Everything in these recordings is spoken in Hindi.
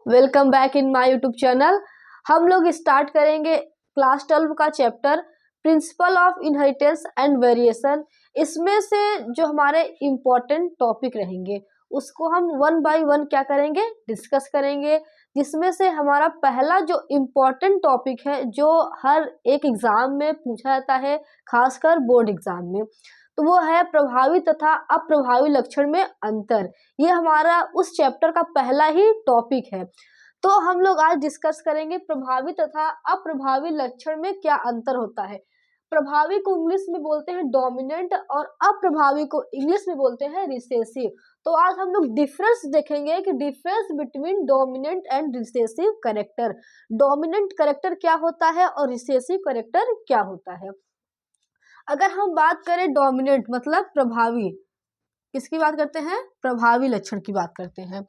Welcome back in my YouTube channel. हम लोग स्टार्ट करेंगे क्लास 12 का chapter principle of inheritance and variation. इसमें से जो हमारे इम्पोर्टेंट टॉपिक रहेंगे उसको हम वन बाय वन क्या करेंगे, डिस्कस करेंगे। जिसमें से हमारा पहला जो इम्पोर्टेंट टॉपिक है जो हर एक एग्जाम में पूछा जाता है, खासकर बोर्ड एग्जाम में, तो वो है प्रभावी तथा अप्रभावी लक्षण में अंतर। ये हमारा उस चैप्टर का पहला ही टॉपिक है। तो हम लोग आज डिस्कस करेंगे प्रभावी तथा अप्रभावी लक्षण में क्या अंतर होता है। प्रभावी को इंग्लिश में बोलते हैं डोमिनेंट और अप्रभावी को इंग्लिश में बोलते हैं रिसेसिव। तो आज हम लोग डिफरेंस देखेंगे कि difference between dominant and recessive character. Dominant character क्या होता है और रिसेसिव कैरेक्टर क्या होता है। अगर हम बात करें डोमिनेंट मतलब प्रभावी, किसकी बात करते हैं, प्रभावी लक्षण की बात करते हैं।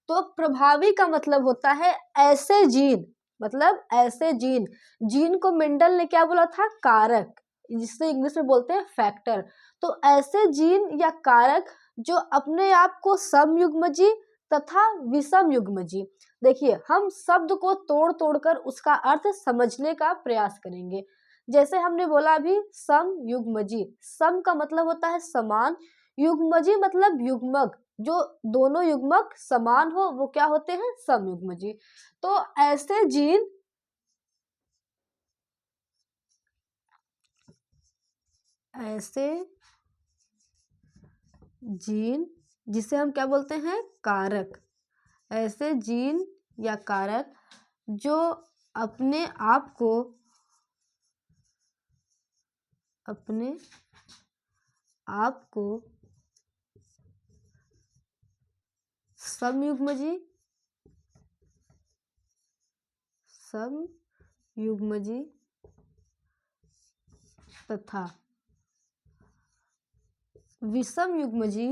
तो प्रभावी का मतलब होता है ऐसे जीन, मतलब ऐसे जीन, जीन को मेंडल ने क्या बोला था, कारक, जिससे इंग्लिश में बोलते हैं फैक्टर। तो ऐसे जीन या कारक जो अपने आप को समयुग्मजी तथा विषम युग्मजी, देखिए हम शब्द को तोड़ तोड़कर उसका अर्थ समझने का प्रयास करेंगे। जैसे हमने बोला अभी समयुग्मजी, सम का मतलब होता है समान, युग्मजी मतलब युग्मक, जो दोनों युग्मक समान हो वो क्या होते हैं, समयुग्मजी। तो ऐसे जीन जिसे हम क्या बोलते हैं, कारक, ऐसे जीन या कारक जो अपने आप को समयुग्मजी तथा विषम युग्मजी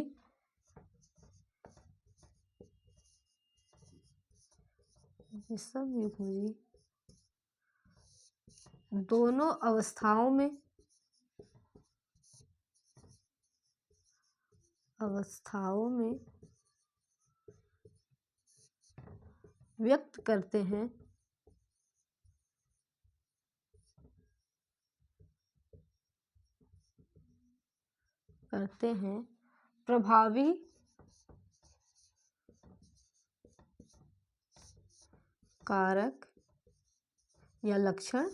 दोनों अवस्थाओं में व्यक्त करते हैं प्रभावी कारक या लक्षण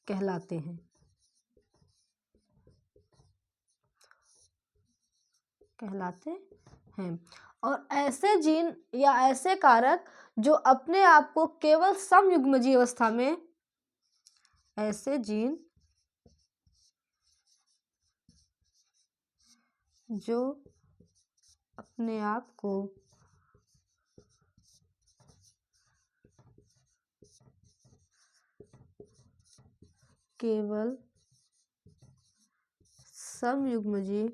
कहलाते हैं। और ऐसे जीन या ऐसे कारक जो अपने आप को केवल समयुग्मजी अवस्था में, ऐसे जीन जो अपने आप को केवल समयुग्मजी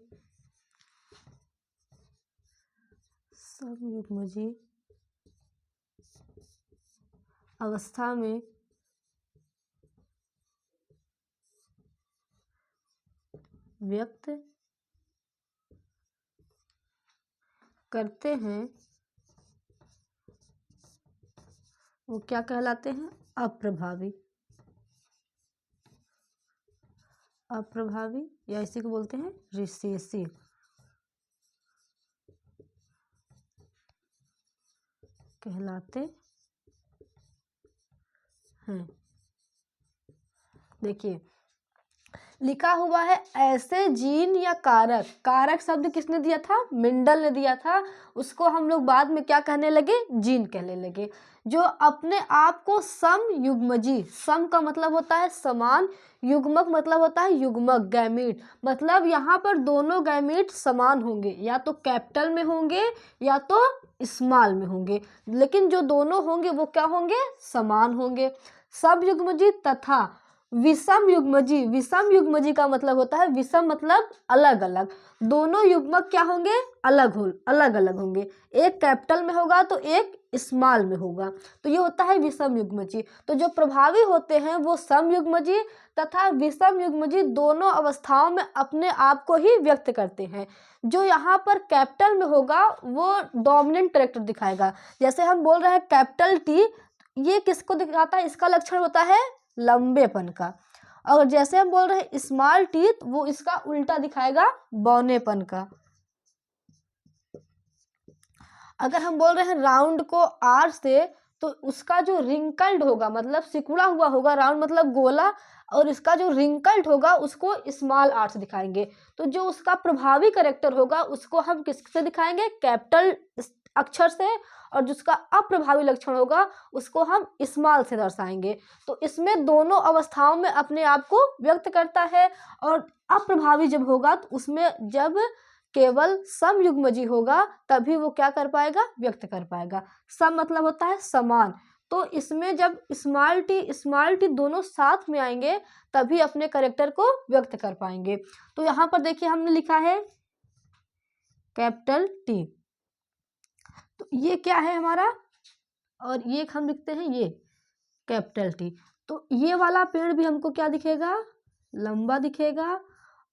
अवस्था में व्यक्त करते हैं वो क्या कहलाते हैं, अप्रभावी या इसी को बोलते हैं रिसेसिव कहलाते हैं। देखिए लिखा हुआ है ऐसे जीन या कारक, कारक शब्द किसने दिया था, मेंडल ने दिया था। उसको हम लोग बाद में क्या कहने लगे, जीन कहने लगे। जो अपने आप को समयुग्मजी, सम का मतलब होता है समान, युग्मक मतलब होता है युग्मक, गैमीट, मतलब यहाँ पर दोनों गैमीट समान होंगे, या तो कैपिटल में होंगे या तो स्मॉल में होंगे, लेकिन जो दोनों होंगे वो क्या होंगे, समान होंगे। समयुग्मजी तथा विषम युग्मजी, विषम युग्मजी का मतलब होता है, विषम मतलब अलग अलग, दोनों युग्मक क्या होंगे, अलग अलग होंगे, एक कैपिटल में होगा तो एक स्मॉल में होगा, तो ये होता है विषम युग्मजी। तो जो प्रभावी होते हैं वो सम युग्मजी तथा विषम युग्मजी दोनों अवस्थाओं में अपने आप को ही व्यक्त करते हैं। जो यहाँ पर कैपिटल में होगा वो डोमिनेंट कैरेक्टर दिखाएगा, जैसे हम बोल रहे हैं कैपिटल टी, ये किसको दिखाता है, इसका लक्षण होता है लंबेपन का। और जैसे हम बोल रहे हैं स्मॉल टीथ, वो इसका उल्टा दिखाएगा बौनेपन का। अगर हम बोल रहे हैं राउंड को आर से, तो उसका जो रिंकल्ड होगा मतलब सिकुड़ा हुआ होगा, राउंड मतलब गोला, और इसका जो रिंकल्ड होगा उसको स्मॉल आर से दिखाएंगे। तो जो उसका प्रभावी कैरेक्टर होगा उसको हम किससे दिखाएंगे, कैपिटल अक्षर से, और जिसका अप्रभावी लक्षण होगा उसको हम स्मॉल से दर्शाएंगे। तो इसमें दोनों अवस्थाओं में अपने आप को व्यक्त करता है। और अप्रभावी जब होगा तो उसमें जब केवल सम युग्मजी होगा तभी वो क्या कर पाएगा, व्यक्त कर पाएगा। सम मतलब होता है समान, तो इसमें जब स्मॉल टी दोनों साथ में आएंगे तभी अपने कैरेक्टर को व्यक्त कर पाएंगे। तो यहाँ पर देखिए हमने लिखा है कैपिटल टी, तो ये क्या है हमारा, और ये हम लिखते हैं ये कैपिटल टी। तो ये वाला पेड़ भी हमको क्या दिखेगा, लंबा दिखेगा,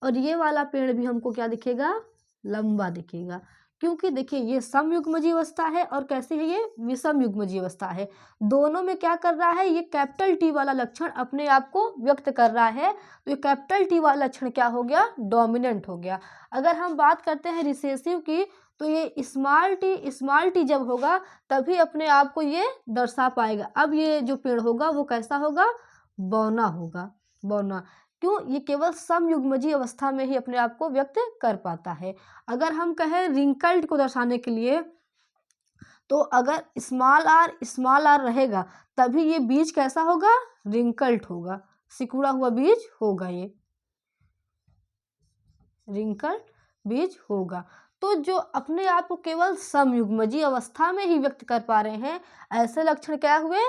और ये वाला पेड़ भी हमको क्या दिखेगा, लंबा दिखेगा, क्योंकि देखिए ये सम युग्मजी अवस्था है और कैसी है, ये विषम युग्मजी अवस्था है। दोनों में क्या कर रहा है, ये कैपिटल टी वाला लक्षण अपने आप को व्यक्त कर रहा है, तो ये कैपिटल टी वाला लक्षण क्या हो गया, डोमिनेंट हो गया। अगर हम बात करते हैं रिसेसिव की, तो ये स्मॉल टी जब होगा तभी अपने आप को ये दर्शा पाएगा। अब ये जो पेड़ होगा वो कैसा होगा, बौना होगा, बौना। क्यों, ये केवल सम युग्मजी अवस्था में ही अपने आप को व्यक्त कर पाता है। अगर हम कहें रिंकल्ड को दर्शाने के लिए, तो अगर स्मॉल आर रहेगा तभी ये बीज कैसा होगा, रिंकल्ड होगा, सिकुड़ा हुआ बीज होगा, ये रिंकल्ड बीज होगा। तो जो अपने आप को केवल समयुग्मजी अवस्था में ही व्यक्त कर पा रहे हैं, ऐसे लक्षण क्या हुए,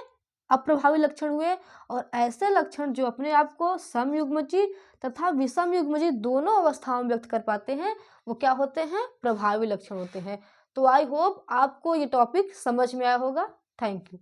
अप्रभावी लक्षण हुए। और ऐसे लक्षण जो अपने आप को समयुग्मजी तथा विषम युग्मजी दोनों अवस्थाओं में व्यक्त कर पाते हैं, वो क्या होते हैं, प्रभावी लक्षण होते हैं। तो आई होप आपको ये टॉपिक समझ में आया होगा। Thank you.